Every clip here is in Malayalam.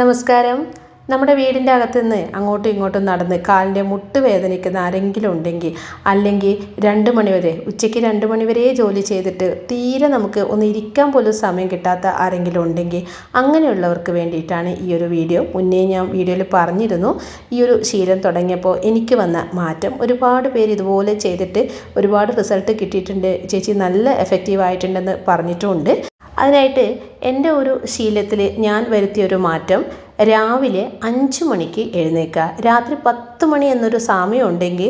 നമസ്കാരം. നമ്മുടെ വീടിൻ്റെ അകത്തു നിന്ന് അങ്ങോട്ടും ഇങ്ങോട്ടും നടന്ന് കാലിൻ്റെ മുട്ട് വേദനിക്കുന്ന ആരെങ്കിലും ഉണ്ടെങ്കിൽ, അല്ലെങ്കിൽ 2 മണിവരെ ഉച്ചയ്ക്ക് 2 മണിവരെ ജോലി ചെയ്തിട്ട് തീരെ നമുക്ക് ഒന്ന് ഇരിക്കാൻ പോലും സമയം കിട്ടാത്ത ആരെങ്കിലും ഉണ്ടെങ്കിൽ അങ്ങനെയുള്ളവർക്ക് വേണ്ടിയിട്ടാണ് ഈ ഒരു വീഡിയോ. മുന്നേ ഞാൻ വീഡിയോയിൽ പറഞ്ഞിരുന്നു, ഈ ഒരു ശീലം തുടങ്ങിയപ്പോൾ എനിക്ക് വന്ന മാറ്റം. ഒരുപാട് പേര് ഇതുപോലെ ചെയ്തിട്ട് ഒരുപാട് റിസൾട്ട് കിട്ടിയിട്ടുണ്ട്, ചേച്ചി നല്ല എഫക്റ്റീവായിട്ടുണ്ടെന്ന് പറഞ്ഞിട്ടുമുണ്ട്. അതിനായിട്ട് എൻ്റെ ഒരു ശീലത്തിൽ ഞാൻ വരുത്തിയൊരു മാറ്റം, രാവിലെ 5 മണിക്ക് എഴുന്നേൽക്കുക. രാത്രി 10 മണി എന്നൊരു സമയം ഉണ്ടെങ്കിൽ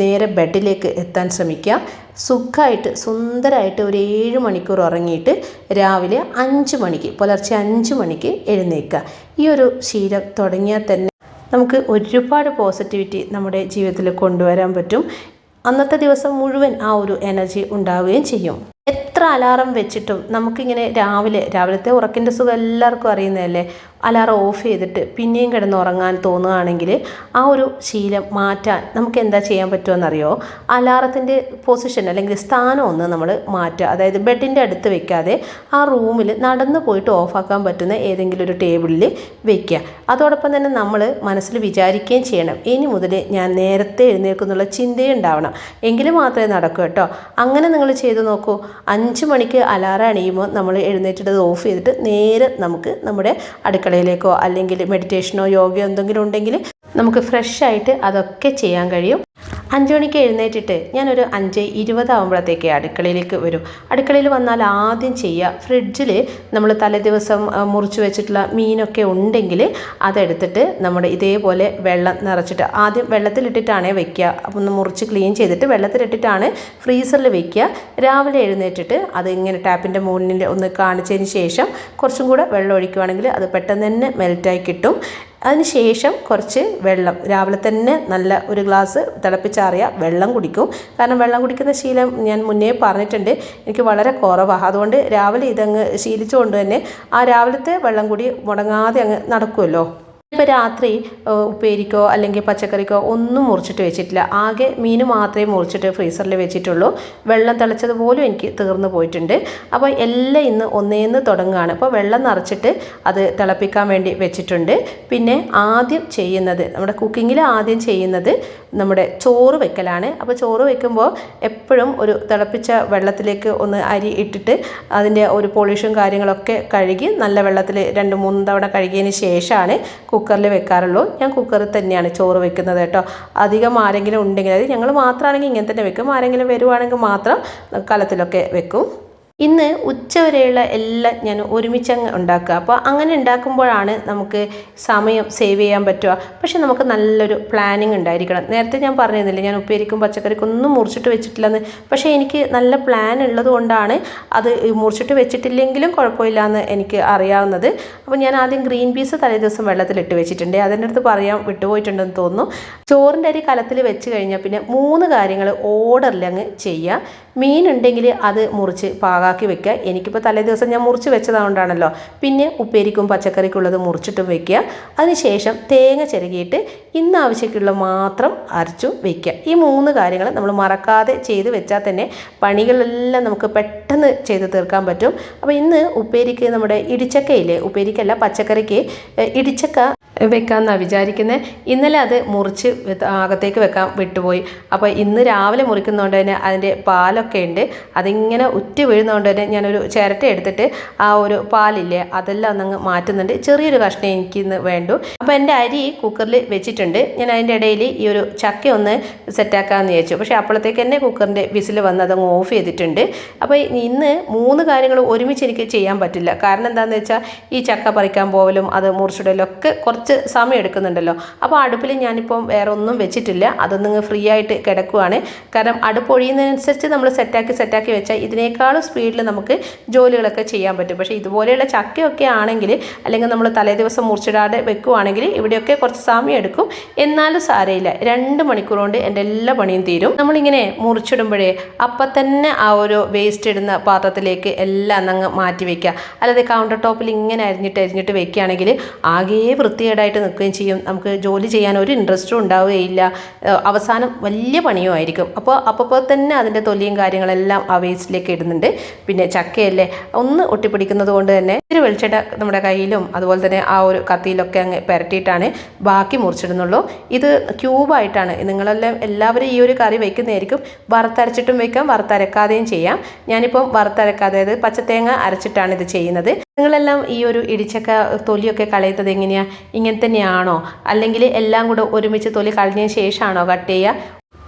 നേരെ ബെഡിലേക്ക് എത്താൻ ശ്രമിക്കുക. സുഖമായിട്ട് സുന്ദരമായിട്ട് ഒരു 7 മണിക്കൂർ ഉറങ്ങിയിട്ട് രാവിലെ 5 മണിക്ക്, പുലർച്ചെ 5 മണിക്ക് എഴുന്നേൽക്കുക. ഈ ഒരു ശീലം തുടങ്ങിയാൽ തന്നെ നമുക്ക് ഒരുപാട് പോസിറ്റിവിറ്റി നമ്മുടെ ജീവിതത്തിൽ കൊണ്ടുവരാൻ പറ്റും. അന്നത്തെ ദിവസം മുഴുവൻ ആ ഒരു എനർജി ഉണ്ടാവുകയും ചെയ്യും. എത്ര അലാറം വെച്ചിട്ടും നമുക്കിങ്ങനെ രാവിലത്തെ ഉറക്കിൻ്റെ സുഖം എല്ലാവർക്കും അറിയുന്നതല്ലേ. അലാറം ഓഫ് ചെയ്തിട്ട് പിന്നെയും കിടന്ന് ഉറങ്ങാൻ തോന്നുകയാണെങ്കിൽ ആ ഒരു ശീലം മാറ്റാൻ നമുക്ക് എന്താ ചെയ്യാൻ പറ്റുമെന്നറിയോ? അലാറത്തിൻ്റെ പൊസിഷൻ അല്ലെങ്കിൽ സ്ഥാനം ഒന്ന് നമ്മൾ മാറ്റുക. അതായത് ബെഡിൻ്റെ അടുത്ത് വെക്കാതെ ആ റൂമിൽ നടന്നു പോയിട്ട് ഓഫാക്കാൻ പറ്റുന്ന ഏതെങ്കിലും ഒരു ടേബിളിൽ വെക്കുക. അതോടൊപ്പം തന്നെ നമ്മൾ മനസ്സിൽ വിചാരിക്കുകയും ചെയ്യണം, ഇനി മുതൽ ഞാൻ നേരത്തെ എഴുന്നേൽക്കുന്നുള്ള ചിന്തയും ഉണ്ടാവണം, എങ്കിൽ മാത്രമേ നടക്കൂ കേട്ടോ. അങ്ങനെ നിങ്ങൾ ചെയ്തു നോക്കൂ. 5 മണിക്ക് അലാറം അണിയുമ്പോൾ നമ്മൾ എഴുന്നേറ്റിട്ട് ഓഫ് ചെയ്തിട്ട് നേരെ നമുക്ക് നമ്മുടെ അടുക്കളയിലേക്കോ അല്ലെങ്കിൽ മെഡിറ്റേഷനോ യോഗയോ എന്തെങ്കിലും ഉണ്ടെങ്കിൽ നമുക്ക് ഫ്രഷ് ആയിട്ട് അതൊക്കെ ചെയ്യാൻ കഴിയും. 5 മണിക്ക് എഴുന്നേറ്റിട്ട് ഞാനൊരു 5:20 ആകുമ്പോഴത്തേക്ക് അടുക്കളയിലേക്ക് വരും. അടുക്കളയിൽ വന്നാൽ ആദ്യം ചെയ്യുക, ഫ്രിഡ്ജിൽ നമ്മൾ തലേദിവസം മുറിച്ച് വെച്ചിട്ടുള്ള മീനൊക്കെ ഉണ്ടെങ്കിൽ അതെടുത്തിട്ട് നമ്മുടെ ഇതേപോലെ വെള്ളം നിറച്ചിട്ട് ആദ്യം വെള്ളത്തിലിട്ടിട്ടാണ് വെക്കുക. അപ്പം ഒന്ന് മുറിച്ച് ക്ലീൻ ചെയ്തിട്ട് വെള്ളത്തിലിട്ടിട്ടാണ് ഫ്രീസറിൽ വെക്കുക. രാവിലെ എഴുന്നേറ്റിട്ട് അത് ഇങ്ങനെ ടാപ്പിൻ്റെ മുന്നിൽ ഒന്ന് കാണിച്ചതിന് ശേഷം കുറച്ചും കൂടെ വെള്ളം ഒഴിക്കുകയാണെങ്കിൽ അത് പെട്ടെന്ന് തന്നെ മെൽറ്റായി കിട്ടും. അതിനുശേഷം കുറച്ച് വെള്ളം രാവിലെ തന്നെ നല്ല ഒരു ഗ്ലാസ് തിളപ്പിച്ചാറിയ വെള്ളം കുടിക്കും. കാരണം വെള്ളം കുടിക്കുന്ന ശീലം ഞാൻ മുന്നേ പറഞ്ഞിട്ടുണ്ട്, എനിക്ക് വളരെ കുറവാണ്. അതുകൊണ്ട് രാവിലെ ഇതങ്ങ് ശീലിച്ചുകൊണ്ട് തന്നെ ആ രാവിലത്തെ വെള്ളം കൂടി മുടങ്ങാതെ അങ്ങ് നടക്കുമല്ലോ. ഇപ്പോൾ രാത്രി ഉപ്പേരിക്കോ അല്ലെങ്കിൽ പച്ചക്കറിക്കോ ഒന്നും മുറിച്ചിട്ട് വെച്ചിട്ടില്ല, ആകെ മീൻ മാത്രമേ മുറിച്ചിട്ട് ഫ്രീസറിൽ വെച്ചിട്ടുള്ളൂ. വെള്ളം തിളച്ചതുപോലും എനിക്ക് തീർന്നു പോയിട്ടുണ്ട്. അപ്പോൾ എല്ലാം ഇന്ന് ഒന്നേന്ന് തുടങ്ങുകയാണ്. അപ്പോൾ വെള്ളം നിറച്ചിട്ട് അത് തിളപ്പിക്കാൻ വേണ്ടി വെച്ചിട്ടുണ്ട്. പിന്നെ ആദ്യം ചെയ്യുന്നത്, നമ്മുടെ കുക്കിങ്ങിൽ ആദ്യം ചെയ്യുന്നത് നമ്മുടെ ചോറ് വെക്കലാണ്. അപ്പോൾ ചോറ് വെക്കുമ്പോൾ എപ്പോഴും ഒരു തിളപ്പിച്ച വെള്ളത്തിലേക്ക് ഒന്ന് അരി ഇട്ടിട്ട് അതിൻ്റെ ഒരു പോളിഷും കാര്യങ്ങളൊക്കെ കഴുകി നല്ല വെള്ളത്തിൽ 2-3 തവണ കഴുകിയതിന് ശേഷമാണ് കുക്കറിൽ വെക്കാറുള്ളൂ. ഞാൻ കുക്കറിൽ തന്നെയാണ് ചോറ് വെക്കുന്നത് കേട്ടോ. അധികം ആരെങ്കിലും ഉണ്ടെങ്കിൽ, അത് ഞങ്ങൾ മാത്രമാണെങ്കിൽ ഇങ്ങനെ തന്നെ വെക്കും, ആരെങ്കിലും വരുവാണെങ്കിൽ മാത്രം കലത്തിലൊക്കെ വെക്കും. ഇന്ന് ഉച്ചവരെയുള്ള എല്ലാം ഞാൻ ഒരുമിച്ചങ്ങ് ഉണ്ടാക്കുക. അപ്പോൾ അങ്ങനെ ഉണ്ടാക്കുമ്പോഴാണ് നമുക്ക് സമയം സേവ് ചെയ്യാൻ പറ്റുക. പക്ഷെ നമുക്ക് നല്ലൊരു പ്ലാനിങ് ഉണ്ടായിരിക്കണം. നേരത്തെ ഞാൻ പറഞ്ഞിരുന്നില്ല, ഞാൻ ഉപ്പേരിക്കും പച്ചക്കറിക്കും ഒന്നും മുറിച്ചിട്ട് വെച്ചിട്ടില്ലെന്ന്. പക്ഷേ എനിക്ക് നല്ല പ്ലാൻ ഉള്ളത് കൊണ്ടാണ് അത് മുറിച്ചിട്ട് വെച്ചിട്ടില്ലെങ്കിലും കുഴപ്പമില്ലയെന്ന് എനിക്ക് അറിയാവുന്നത്. അപ്പോൾ ഞാൻ ആദ്യം ഗ്രീൻ പീസ് തലേദിവസം വെള്ളത്തിലിട്ട് വെച്ചിട്ടുണ്ട്. അതിൻ്റെ അടുത്ത് പറയാൻ വിട്ടുപോയിട്ടുണ്ടെന്ന് തോന്നുന്നു. ചോറിൻ്റെ അരി കലത്തിൽ വെച്ച് കഴിഞ്ഞാൽ പിന്നെ 3 കാര്യങ്ങൾ ഓർഡറിൽ അങ്ങ് ചെയ്യുക. മീൻ ഉണ്ടെങ്കിൽ അത് മുറിച്ച് പാകാക്കി വെക്കുക. എനിക്കിപ്പോൾ തലേദിവസം ഞാൻ മുറിച്ച് വെച്ചതുകൊണ്ടാണല്ലോ. പിന്നെ ഉപ്പേരിക്കും പച്ചക്കറിക്കുള്ളത് മുറിച്ചിട്ടും വെക്കുക. അതിനുശേഷം തേങ്ങ ചിരകിയിട്ട് ഇന്ന് ആവശ്യമുള്ള മാത്രം അരച്ചു വെക്കുക. ഈ 3 കാര്യങ്ങൾ നമ്മൾ മറക്കാതെ ചെയ്ത് വെച്ചാൽ തന്നെ പണികളെല്ലാം നമുക്ക് പെട്ടെന്ന് ചെയ്ത് തീർക്കാൻ പറ്റും. അപ്പോൾ ഇന്ന് ഉപ്പേരിക്ക് നമ്മുടെ ഇടിച്ചക്കയില്ലേ, ഉപ്പേരിക്കല്ല പച്ചക്കറിക്ക് ഇടിച്ചക്ക വെക്കാമെന്നാണ് വിചാരിക്കുന്നത്. ഇന്നലെ അത് മുറിച്ച് അകത്തേക്ക് വെക്കാൻ വിട്ടുപോയി. അപ്പോൾ ഇന്ന് രാവിലെ മുറിക്കുന്നതുകൊണ്ട് തന്നെ അതിൻ്റെ പാലൊക്കെ ഉണ്ട്, അതിങ്ങനെ ഉറ്റ് വീഴുന്നതുകൊണ്ട് തന്നെ ഞാനൊരു ചിരട്ട എടുത്തിട്ട് ആ ഒരു പാലില്ലേ അതെല്ലാം ഒന്നങ്ങ് മാറ്റുന്നുണ്ട്. ചെറിയൊരു കഷ്ണം എനിക്കിന്ന് വേണ്ടു. അപ്പോൾ എൻ്റെ അരി കുക്കറിൽ വെച്ചിട്ടുണ്ട്. ഞാൻ അതിൻ്റെ ഇടയിൽ ഈ ഒരു ചക്ക ഒന്ന് സെറ്റാക്കാമെന്ന് വിചാരിച്ചു. പക്ഷേ അപ്പോഴത്തേക്ക് തന്നെ കുക്കറിൻ്റെ വിസിൽ വന്ന് അതങ്ങ് ഓഫ് ചെയ്തിട്ടുണ്ട്. അപ്പോൾ ഇന്ന് 3 കാര്യങ്ങൾ ഒരുമിച്ച് എനിക്ക് ചെയ്യാൻ പറ്റില്ല. കാരണം എന്താണെന്ന് വെച്ചാൽ ഈ ചക്ക പറിക്കാൻ പോകലും അത് മുറിച്ചിടലൊക്കെ കുറച്ച് സമയം എടുക്കുന്നുണ്ടല്ലോ. അപ്പോൾ അടുപ്പിൽ ഞാനിപ്പം വേറെ ഒന്നും വെച്ചിട്ടില്ല, അതൊന്നും ഫ്രീ ആയിട്ട് കിടക്കുവാണ്. കാരണം അടുപ്പ് ഒഴിയുന്നതിനനുസരിച്ച് നമ്മൾ സെറ്റാക്കി വെച്ചാൽ ഇതിനേക്കാളും സ്പീഡിൽ നമുക്ക് ജോലികളൊക്കെ ചെയ്യാൻ പറ്റും. പക്ഷേ ഇതുപോലെയുള്ള ചക്കയൊക്കെ ആണെങ്കിൽ, അല്ലെങ്കിൽ നമ്മൾ തലേദിവസം മുറിച്ചിടാതെ വെക്കുവാണെങ്കിൽ ഇവിടെയൊക്കെ കുറച്ച് സമയം എടുക്കും. എന്നാലും സാരമില്ല, 2 മണിക്കൂർ കൊണ്ട് എൻ്റെ എല്ലാ പണിയും തീരും. നമ്മളിങ്ങനെ മുറിച്ചിടുമ്പോഴേ അപ്പം തന്നെ ആ ഒരു വേസ്റ്റ് ഇടുന്ന പാത്രത്തിലേക്ക് എല്ലാം അങ്ങ് മാറ്റി വയ്ക്കുക. അല്ലാതെ കൗണ്ടർ ടോപ്പിൽ ഇങ്ങനെ അരിഞ്ഞിട്ട് വെക്കുകയാണെങ്കിൽ ആകെ വൃത്തികേട് വൃത്തികേടായിട്ട് നിൽക്കുകയും ചെയ്യും. നമുക്ക് ജോലി ചെയ്യാൻ ഒരു ഇൻട്രസ്റ്റും ഉണ്ടാവുകയില്ല. അവസാനം വലിയ പണിയും ആയിരിക്കും. അപ്പോൾ തന്നെ അതിൻ്റെ തൊലിയും കാര്യങ്ങളെല്ലാം ആ വേസ്റ്റിലേക്ക് ഇടുന്നുണ്ട്. പിന്നെ ചക്കയല്ലേ ഒന്ന് ഒട്ടിപ്പിടിക്കുന്നത് കൊണ്ട് തന്നെ ഇത്തിരി വെളിച്ചെണ്ണ നമ്മുടെ കയ്യിലും അതുപോലെ തന്നെ ആ ഒരു കത്തിയിലൊക്കെ അങ്ങ് പുരട്ടിയിട്ടാണ് ബാക്കി മുറിച്ചിടുന്നുള്ളൂ. ഇത് ക്യൂബായിട്ടാണ്. എല്ലാവരും ഈ ഒരു കറി വയ്ക്കുന്നതായിരിക്കും. വറുത്തരച്ചിട്ടും വയ്ക്കാം, വറുത്തരക്കാതെയും ചെയ്യാം. ഞാനിപ്പം വറുത്തരക്കാതെ, അതായത് പച്ചത്തേങ്ങ അരച്ചിട്ടാണ് ഇത് ചെയ്യുന്നത്. നിങ്ങളെല്ലാം ഈ ഒരു ഇടിച്ചക്ക തൊലിയൊക്കെ കളയുന്നത് എങ്ങനെയാണ്? ഇങ്ങനെ തന്നെയാണോ, അല്ലെങ്കിൽ എല്ലാം കൂടെ ഒരുമിച്ച് തൊലി കളഞ്ഞതിന് ശേഷമാണോ കട്ട് ചെയ്യുക?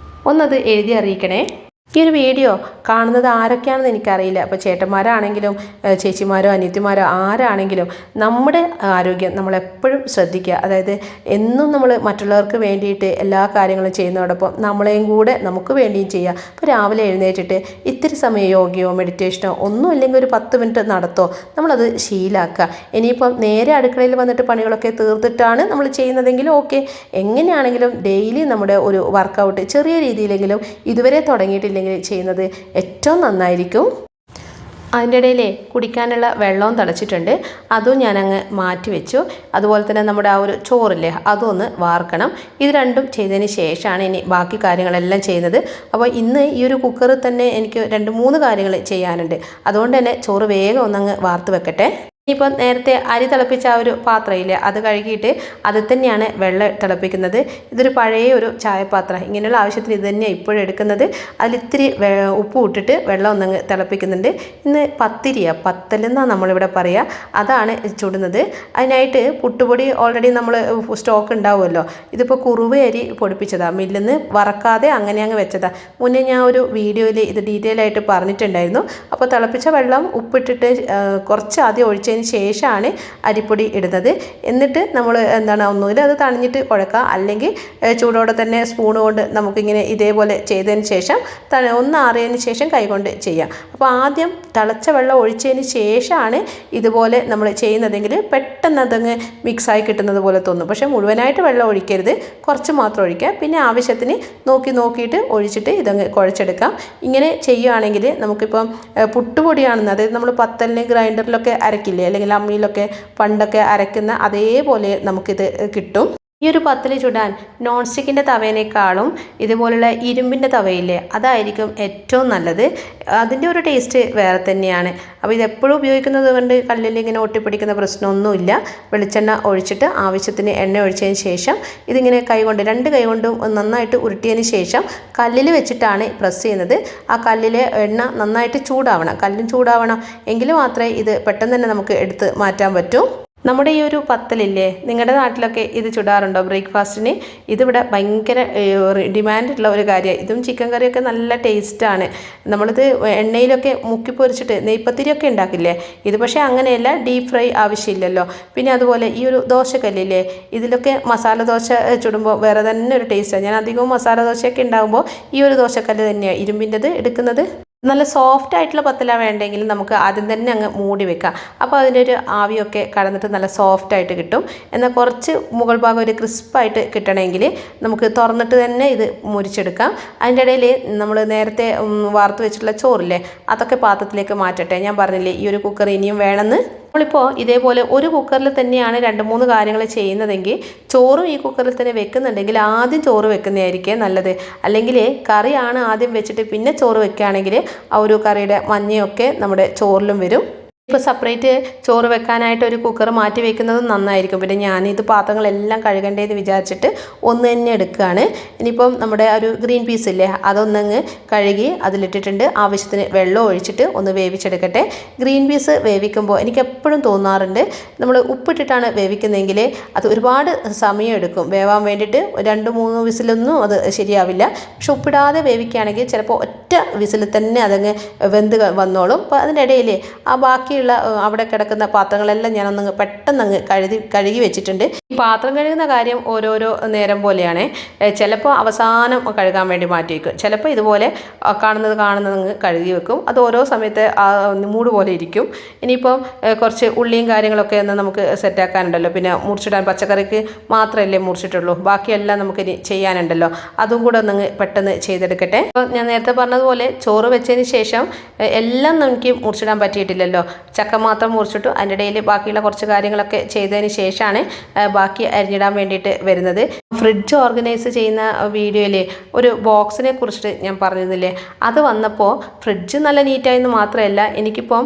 ഒന്നത് എഴുതി അറിയിക്കണേ. ഈ ഒരു വീഡിയോ കാണുന്നത് ആരൊക്കെയാണെന്ന് എനിക്കറിയില്ല. അപ്പോൾ ചേട്ടന്മാരാണെങ്കിലും ചേച്ചിമാരോ അനിയത്തിമാരോ ആരാണെങ്കിലും നമ്മുടെ ആരോഗ്യം നമ്മളെപ്പോഴും ശ്രദ്ധിക്കുക. അതായത് എന്നും നമ്മൾ മറ്റുള്ളവർക്ക് വേണ്ടിയിട്ട് എല്ലാ കാര്യങ്ങളും ചെയ്യുന്നതോടൊപ്പം നമ്മളെയും കൂടെ നമുക്ക് വേണ്ടിയും ചെയ്യുക. ഇപ്പോൾ രാവിലെ എഴുന്നേറ്റിട്ട് ഇത്തിരി സമയം യോഗയോ മെഡിറ്റേഷനോ ഒന്നും ഇല്ലെങ്കിൽ ഒരു 10 മിനിറ്റ് നടത്തോ, നമ്മളത് ശീലമാക്കുക. ഇനിയിപ്പം നേരെ അടുക്കളയിൽ വന്നിട്ട് പണികളൊക്കെ തീർത്തിട്ടാണ് നമ്മൾ ചെയ്യുന്നതെങ്കിലും ഓക്കെ. എങ്ങനെയാണെങ്കിലും ഡെയിലി നമ്മുടെ ഒരു വർക്കൗട്ട് ചെറിയ രീതിയിലെങ്കിലും ഇതുവരെ തുടങ്ങിയിട്ടില്ലെങ്കിൽ ചെയ്യുന്നത് ഏറ്റവും നന്നായിരിക്കും. അതിൻ്റെ ഇടയിൽ കുടിക്കാനുള്ള വെള്ളവും തിളച്ചിട്ടുണ്ട്. അതും ഞാനങ്ങ് മാറ്റി വെച്ചു. അതുപോലെ തന്നെ നമ്മുടെ ആ ഒരു ചോറില്ലേ അതൊന്ന് വാർക്കണം. ഇത് രണ്ടും ചെയ്തതിന് ശേഷമാണ് ഇനി ബാക്കി കാര്യങ്ങളെല്ലാം ചെയ്യുന്നത്. അപ്പോൾ ഇന്ന് ഈ ഒരു കുക്കറിൽ തന്നെ എനിക്ക് 2-3 കാര്യങ്ങൾ ചെയ്യാനുണ്ട്. അതുകൊണ്ട് തന്നെ ചോറ് വേഗം ഒന്നങ്ങ് വാർത്ത് വെക്കട്ടെ. ഇനിയിപ്പോൾ നേരത്തെ അരി തിളപ്പിച്ച ആ ഒരു പാത്രമില്ലേ അത് കഴുകിയിട്ട് അതിൽ തന്നെയാണ് വെള്ളം തിളപ്പിക്കുന്നത്. ഇതൊരു പഴയ ഒരു ചായപാത്രം. ഇങ്ങനെയുള്ള ആവശ്യത്തിന് ഇത് തന്നെയാണ് ഇപ്പോഴും എടുക്കുന്നത്. അതിലിത്തിരി ഉപ്പ് ഇട്ടിട്ട് വെള്ളം ഒന്നങ്ങ് തിളപ്പിക്കുന്നുണ്ട്. ഇന്ന് പത്തലെന്നാണ് നമ്മളിവിടെ പറയുക. അതാണ് ചുടുന്നത്. അതിനായിട്ട് പുട്ടുപൊടി ഓൾറെഡി നമ്മൾ സ്റ്റോക്ക് ഉണ്ടാവുമല്ലോ. ഇതിപ്പോൾ കുറുവ അരി പൊടിപ്പിച്ചതാണ്, മില്ലിൽ നിന്ന് വറക്കാതെ അങ്ങനെ അങ്ങ് വെച്ചതാണ്. മുന്നേ ഞാൻ ഒരു വീഡിയോയിൽ ഇത് ഡീറ്റെയിൽ ആയിട്ട് പറഞ്ഞിട്ടുണ്ടായിരുന്നു. അപ്പോൾ തിളപ്പിച്ച വെള്ളം ഉപ്പിട്ടിട്ട് കുറച്ച് ആദ്യം ഒഴിച്ച് ശേഷമാണ് അരിപ്പൊടി ഇടുന്നത്. എന്നിട്ട് നമ്മൾ ഒന്നുമില്ല അത് തണിഞ്ഞിട്ട് കുഴക്കുക, അല്ലെങ്കിൽ ചൂടോടെ തന്നെ സ്പൂൺ കൊണ്ട് നമുക്കിങ്ങനെ ഇതേപോലെ ചെയ്തതിന് ശേഷം ഒന്ന് ആറിയതിന് ശേഷം കൈകൊണ്ട് ചെയ്യാം. അപ്പോൾ ആദ്യം തിളച്ച വെള്ളം ഒഴിച്ചതിന് ശേഷമാണ് ഇതുപോലെ നമ്മൾ ചെയ്യുന്നതെങ്കിൽ പെട്ടെന്ന് അതങ്ങ് മിക്സായി കിട്ടുന്നത് പോലെ തോന്നും. പക്ഷേ മുഴുവനായിട്ട് വെള്ളം ഒഴിക്കരുത്, കുറച്ച് മാത്രം ഒഴിക്കുക. പിന്നെ ആവശ്യത്തിന് നോക്കിയിട്ട് ഒഴിച്ചിട്ട് ഇതങ്ങ് കുഴച്ചെടുക്കാം. ഇങ്ങനെ ചെയ്യുകയാണെങ്കിൽ നമുക്കിപ്പം പുട്ടുപൊടിയാണെന്ന്, അതായത് നമ്മൾ പത്തലിന് ഗ്രൈൻഡറിലൊക്കെ അരക്കില്ലേ, അല്ലെങ്കിൽ അമ്മിയിലൊക്കെ പണ്ടൊക്കെ അരയ്ക്കുന്ന അതേപോലെ നമുക്കിത് കിട്ടും. ഈ ഒരു പത്തൽ ചുടാൻ നോൺ സ്റ്റിക്കിൻ്റെ തവേനേക്കാളും ഇതുപോലുള്ള ഇരുമ്പിൻ്റെ തവയില്ലേ അതായിരിക്കും ഏറ്റവും നല്ലത്. അതിൻ്റെ ഒരു ടേസ്റ്റ് വേറെ തന്നെയാണ്. അപ്പോൾ ഇതെപ്പോഴും ഉപയോഗിക്കുന്നത് കൊണ്ട് കല്ലിൽ ഇങ്ങനെ ഒട്ടിപ്പിടിക്കുന്ന പ്രശ്നമൊന്നുമില്ല. വെളിച്ചെണ്ണ ഒഴിച്ചിട്ട് ആവശ്യത്തിന് എണ്ണ ഒഴിച്ചതിന് ശേഷം ഇതിങ്ങനെ കൈകൊണ്ട് 2 കൈ കൊണ്ടും നന്നായിട്ട് ഉരുട്ടിയതിന് ശേഷം കല്ലിൽ വെച്ചിട്ടാണ് പ്രസ് ചെയ്യുന്നത്. ആ കല്ലിലെ എണ്ണ നന്നായിട്ട് ചൂടാവണം, കല്ലും ചൂടാവണം. എങ്കിൽ മാത്രമേ ഇത് പെട്ടെന്ന് തന്നെ നമുക്ക് എടുത്ത് മാറ്റാൻ പറ്റൂ. നമ്മുടെ ഈ ഒരു പത്തലില്ലേ, നിങ്ങളുടെ നാട്ടിലൊക്കെ ഇത് ചുടാറുണ്ടോ ബ്രേക്ക്ഫാസ്റ്റിന്? ഇതിവിടെ ഭയങ്കര ഡിമാൻഡുള്ള ഒരു കാര്യമാണ്. ഇതും ചിക്കൻ കറിയൊക്കെ നല്ല ടേസ്റ്റാണ്. നമ്മളിത് എണ്ണയിലൊക്കെ മുക്കി പൊരിച്ചിട്ട് നെയ്പ്പത്തിരിയൊക്കെ ഉണ്ടാക്കില്ലേ, ഇത് പക്ഷേ അങ്ങനെയല്ല, ഡീപ്പ് ഫ്രൈ ആവശ്യമില്ലല്ലോ. പിന്നെ അതുപോലെ ഈ ഒരു ദോശക്കല്ലില്ലേ, ഇതിലൊക്കെ മസാല ദോശ ചുടുമ്പോൾ വേറെ തന്നെ ഒരു ടേസ്റ്റാണ്. ഞാൻ അധികവും മസാല ദോശയൊക്കെ ഉണ്ടാകുമ്പോൾ ഈ ഒരു ദോശക്കല്ല് തന്നെയാണ് ഇരുമ്പിൻ്റെത് എടുക്കുന്നത്. നല്ല സോഫ്റ്റ് ആയിട്ടുള്ള പത്തല വേണ്ടെങ്കിൽ നമുക്ക് ആദ്യം തന്നെ അങ്ങ് മൂടി വെക്കാം. അപ്പോൾ അതിൻ്റെ ഒരു ആവിയൊക്കെ കടന്നിട്ട് നല്ല സോഫ്റ്റായിട്ട് കിട്ടും. എന്നാൽ കുറച്ച് മുകൾ ഭാഗം ഒരു ക്രിസ്പായിട്ട് കിട്ടണമെങ്കിൽ നമുക്ക് തുറന്നിട്ട് തന്നെ ഇത് മുരിച്ചെടുക്കാം. അതിൻ്റെ ഇടയിൽ നമ്മൾ നേരത്തെ വാർത്ത് വെച്ചിട്ടുള്ള ചോറില്ലേ അതൊക്കെ പാത്രത്തിലേക്ക് മാറ്റട്ടെ. ഞാൻ പറഞ്ഞില്ലേ ഈ ഒരു കുക്കർ ഇനിയും വേണമെന്ന്. നമ്മളിപ്പോൾ ഇതേപോലെ ഒരു കുക്കറിൽ തന്നെയാണ് 2-3 കാര്യങ്ങൾ ചെയ്യുന്നതെങ്കിൽ ചോറും ഈ കുക്കറിൽ തന്നെ വെക്കുന്നുണ്ടെങ്കിൽ ആദ്യം ചോറ് വെക്കുന്നതായിരിക്കും നല്ലത്. അല്ലെങ്കിൽ കറിയാണ് ആദ്യം വെച്ചിട്ട് പിന്നെ ചോറ് വെക്കുകയാണെങ്കിൽ ആ ഒരു കറിയുടെ മഞ്ഞയൊക്കെ നമ്മുടെ ചോറിലും വരും. ഇപ്പോൾ സെപ്പറേറ്റ് ചോറ് വെക്കാനായിട്ട് ഒരു കുക്കർ മാറ്റി വെക്കുന്നത് നന്നായിരിക്കും. പിന്നെ ഞാനിത് പാത്രങ്ങളെല്ലാം കഴുകണ്ടേന്ന് വിചാരിച്ചിട്ട് ഒന്ന് തന്നെ എടുക്കുകയാണ്. ഇനിയിപ്പം നമ്മുടെ ഒരു ഗ്രീൻ പീസ് ഇല്ലേ അതൊന്നങ്ങ് കഴുകി അതിലിട്ടിട്ടുണ്ട്. ആവശ്യത്തിന് വെള്ളം ഒഴിച്ചിട്ട് ഒന്ന് വേവിച്ചെടുക്കട്ടെ. ഗ്രീൻ പീസ് വേവിക്കുമ്പോൾ എനിക്ക് എപ്പോഴും തോന്നാറുണ്ട്, നമ്മൾ ഉപ്പിട്ടിട്ടാണ് വേവിക്കുന്നതെങ്കിൽ അത് ഒരുപാട് സമയം എടുക്കും വേവാൻ വേണ്ടിയിട്ട്. 2-3 വിസിലൊന്നും അത് ശരിയാവില്ല. പക്ഷെ ഉപ്പിടാതെ വേവിക്കുകയാണെങ്കിൽ ചിലപ്പോൾ ഒറ്റ വിസിൽ തന്നെ അതങ്ങ് വെന്ത് വന്നോളും. അപ്പോൾ അതിൻ്റെ ഇടയിൽ ആ ബാക്കി അവിടെ കിടക്കുന്ന പാത്രങ്ങളെല്ലാം ഞാനൊന്ന് പെട്ടെന്ന് കഴുകി വെച്ചിട്ടുണ്ട്. ഈ പാത്രം കഴുകുന്ന കാര്യം ഓരോരോ നേരം പോലെയാണ്. ചിലപ്പോൾ അവസാനം കഴുകാൻ വേണ്ടി മാറ്റി വയ്ക്കും, ചിലപ്പോൾ ഇതുപോലെ കാണുന്നത് കഴുകി വെക്കും. അത് ഓരോ സമയത്ത് മൂട് പോലെ ഇരിക്കും. ഇനിയിപ്പം കുറച്ച് ഉള്ളിയും കാര്യങ്ങളൊക്കെ ഒന്ന് നമുക്ക് സെറ്റാക്കാനുണ്ടല്ലോ. പിന്നെ മുറിച്ചിടാൻ പച്ചക്കറിക്ക് മാത്രമല്ലേ മുറിച്ചിട്ടുള്ളൂ, ബാക്കിയെല്ലാം നമുക്ക് ഇനി ചെയ്യാനുണ്ടല്ലോ. അതും കൂടെ ഒന്ന് പെട്ടെന്ന് ചെയ്തെടുക്കട്ടെ. അപ്പോൾ ഞാൻ നേരത്തെ പറഞ്ഞതുപോലെ ചോറ് വെച്ചതിന് ശേഷം എല്ലാം നമുക്ക് മുറിച്ചിടാൻ പറ്റിയിട്ടില്ലല്ലോ. ചക്ക മാത്രം മുറിച്ചിട്ടു. അതിൻ്റെ ഇടയിൽ ബാക്കിയുള്ള കുറച്ച് കാര്യങ്ങളൊക്കെ ചെയ്തതിന് ശേഷമാണ് ബാക്കി അരിഞ്ഞിടാൻ വേണ്ടിയിട്ട് വരുന്നത്. ഫ്രിഡ്ജ് ഓർഗനൈസ് ചെയ്യുന്ന വീഡിയോയിൽ ഒരു ബോക്സിനെ കുറിച്ചിട്ട് ഞാൻ പറഞ്ഞിരുന്നില്ലേ, അത് വന്നപ്പോൾ ഫ്രിഡ്ജ് നല്ല നീറ്റായെന്ന് മാത്രമല്ല, എനിക്കിപ്പം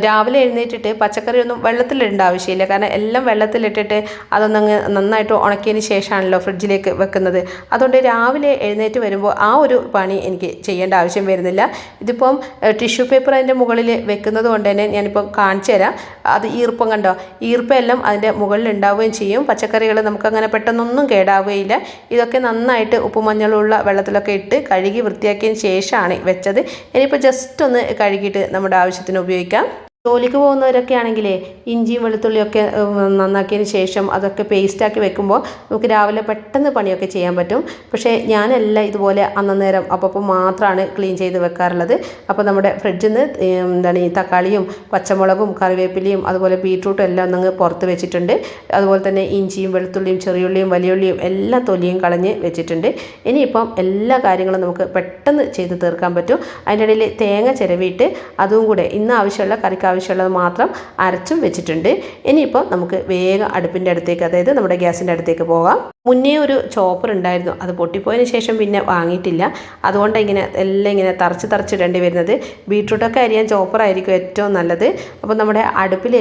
രാവിലെ എഴുന്നേറ്റിട്ട് പച്ചക്കറിയൊന്നും വെള്ളത്തിലിടേണ്ട ആവശ്യമില്ല. കാരണം എല്ലാം വെള്ളത്തിലിട്ടിട്ട് അതൊന്നങ്ങ് നന്നായിട്ട് ഉണക്കിയതിന് ശേഷമാണല്ലോ ഫ്രിഡ്ജിലേക്ക് വെക്കുന്നത്. അതുകൊണ്ട് രാവിലെ എഴുന്നേറ്റ് വരുമ്പോൾ ആ ഒരു പണി എനിക്ക് ചെയ്യേണ്ട ആവശ്യം വരുന്നില്ല. ഇതിപ്പം ടിഷ്യൂ പേപ്പർ അതിൻ്റെ മുകളിൽ വെക്കുന്നത് കൊണ്ട് തന്നെ ഞാനിപ്പോൾ കാണിച്ചു തരാം. അത് ഈർപ്പം കണ്ടോ, ഈർപ്പം എല്ലാം അതിൻ്റെ മുകളിൽ ഉണ്ടാവുകയും ചെയ്യും. പച്ചക്കറികൾ നമുക്കങ്ങനെ പെട്ടെന്നൊന്നും കേടാവുകയില്ല. ഇതൊക്കെ നന്നായിട്ട് ഉപ്പും മഞ്ഞളുള്ള വെള്ളത്തിലൊക്കെ ഇട്ട് കഴുകി വൃത്തിയാക്കിയതിന് ശേഷമാണ് വെച്ചത്. ഇനിയിപ്പോൾ ജസ്റ്റ് ഒന്ന് കഴുകിയിട്ട് നമ്മുടെ ആവശ്യത്തിന് ഉപയോഗിക്കാം. ജോലിക്ക് പോകുന്നവരൊക്കെ ആണെങ്കിലേ ഇഞ്ചിയും വെളുത്തുള്ളിയൊക്കെ നന്നാക്കിയതിന് ശേഷം അതൊക്കെ പേസ്റ്റാക്കി വെക്കുമ്പോൾ നമുക്ക് രാവിലെ പെട്ടെന്ന് പണിയൊക്കെ ചെയ്യാൻ പറ്റും. പക്ഷേ ഞാനെല്ലാം ഇതുപോലെ അന്നേരം അപ്പോൾ മാത്രമാണ് ക്ലീൻ ചെയ്ത് വെക്കാറുള്ളത്. അപ്പോൾ നമ്മുടെ ഫ്രിഡ്ജിൽ നിന്ന് ഈ തക്കാളിയും പച്ചമുളകും കറിവേപ്പിലയും അതുപോലെ ബീട്രൂട്ടും എല്ലാം ഒന്നങ്ങ് പുറത്ത് വെച്ചിട്ടുണ്ട്. അതുപോലെ തന്നെ ഇഞ്ചിയും വെളുത്തുള്ളിയും ചെറിയുള്ളിയും വലിയുള്ളിയും എല്ലാം തൊലിയും കളഞ്ഞ് വെച്ചിട്ടുണ്ട്. ഇനിയിപ്പം എല്ലാ കാര്യങ്ങളും നമുക്ക് പെട്ടെന്ന് ചെയ്ത് തീർക്കാൻ പറ്റും. അതിൻ്റെ ഇടയിൽ തേങ്ങ ചിരവിയിട്ട് അതും കൂടെ ഇന്ന് ആവശ്യമുള്ള കറിക്ക് ആവശ്യമുള്ളത് മാത്രം അരച്ചും വെച്ചിട്ടുണ്ട്. ഇനിയിപ്പോൾ നമുക്ക് വേഗം അടുപ്പിൻ്റെ അടുത്തേക്ക്, അതായത് നമ്മുടെ ഗ്യാസിൻ്റെ അടുത്തേക്ക് പോകാം. മുന്നേ ഒരു ചോപ്പർ ഉണ്ടായിരുന്നു, അത് പൊട്ടിപ്പോയതിന് ശേഷം പിന്നെ വാങ്ങിയിട്ടില്ല. അതുകൊണ്ട് എല്ലാം ഇങ്ങനെ തറച്ചിടേണ്ടി വരുന്നത്. ബീട്രൂട്ടൊക്കെ അരിയാൻ ചോപ്പറായിരിക്കും ഏറ്റവും നല്ലത്. അപ്പോൾ നമ്മുടെ അടുപ്പിൽ,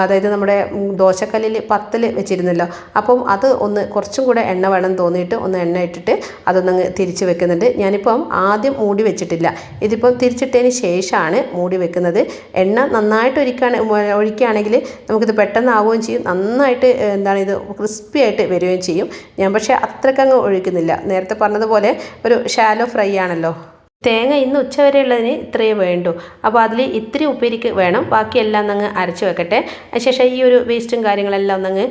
അതായത് നമ്മുടെ ദോശക്കല്ലിൽ പത്തൽ വെച്ചിരുന്നല്ലോ, അപ്പം അത് ഒന്ന് കുറച്ചും കൂടെ എണ്ണ വേണം തോന്നിയിട്ട് ഒന്ന് എണ്ണ ഇട്ടിട്ട് അതൊന്നങ്ങ് തിരിച്ച് വെക്കുന്നുണ്ട്. ഞാനിപ്പം ആദ്യം മൂടി വെച്ചിട്ടില്ല, ഇതിപ്പം തിരിച്ചിട്ടതിന് ശേഷമാണ് മൂടി വെക്കുന്നത്. എണ്ണ നന്നായിട്ട് ഒഴിക്കുകയാണെങ്കിൽ നമുക്കിത് പെട്ടെന്നാവുകയും ചെയ്യും, നന്നായിട്ട് ഇത് ക്രിസ്പി ആയിട്ട് വരികയും ചെയ്യും. ഞാൻ പക്ഷേ അത്രക്കങ്ങ് ഒഴിക്കുന്നില്ല. നേരത്തെ പറഞ്ഞതുപോലെ ഒരു ഷാലോ ഫ്രൈ ആണല്ലോ. തേങ്ങ ഇന്ന് ഉച്ചവരെയുള്ളതിന് ഇത്രയേ വേണ്ടൂ. അപ്പോൾ അതിൽ ഇത്തിരി ഉപ്പേരിക്ക് വേണം, ബാക്കിയെല്ലാം ഒന്നങ്ങ് അരച്ച് വെക്കട്ടെ. അതിനുശേഷം ഈ ഒരു വേസ്റ്റും കാര്യങ്ങളെല്ലാം ഒന്നങ്ങ്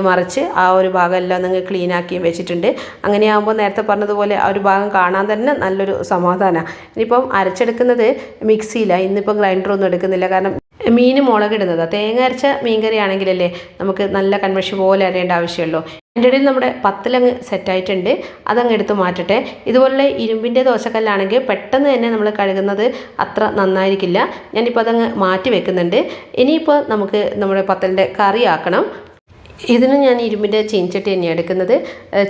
മറിച്ച് ആ ഒരു ഭാഗം എല്ലാം ഒന്നങ്ങ് ക്ലീനാക്കി വെച്ചിട്ടുണ്ട്. അങ്ങനെയാകുമ്പോൾ നേരത്തെ പറഞ്ഞതുപോലെ ആ ഒരു ഭാഗം കാണാൻ തന്നെ നല്ലൊരു സമാധാനമാണ്. ഇനിയിപ്പം അരച്ചെടുക്കുന്നത് മിക്സിയിലാണ്, ഇന്നിപ്പം ഗ്രൈൻഡറൊന്നും എടുക്കുന്നില്ല. കാരണം മീൻ മുളകിടുന്നത് തേങ്ങ അരച്ച മീൻകറി ആണെങ്കിലല്ലേ നമുക്ക് നല്ല കൺവെൻഷി പോലെ അരയേണ്ട ആവശ്യമുള്ളൂ. എൻ്റെ ഇടയിൽ നമ്മുടെ പത്തലങ്ങ് സെറ്റായിട്ടുണ്ട്, അതങ്ങ് എടുത്ത് മാറ്റട്ടെ. ഇതുപോലുള്ള ഇരുമ്പിൻ്റെ ദോശക്കല്ലാണെങ്കിൽ പെട്ടെന്ന് തന്നെ നമ്മൾ കഴുകുന്നത് അത്ര നന്നായിരിക്കില്ല. ഞാനിപ്പോൾ അതങ്ങ് മാറ്റി വെക്കുന്നുണ്ട്. ഇനിയിപ്പോൾ നമുക്ക് നമ്മുടെ പത്തലിൻ്റെ കറി ആക്കണം. ഇതിന് ഞാൻ ഇരുമ്പിൻ്റെ ചീൻചട്ടി തന്നെയാണ് എടുക്കുന്നത്.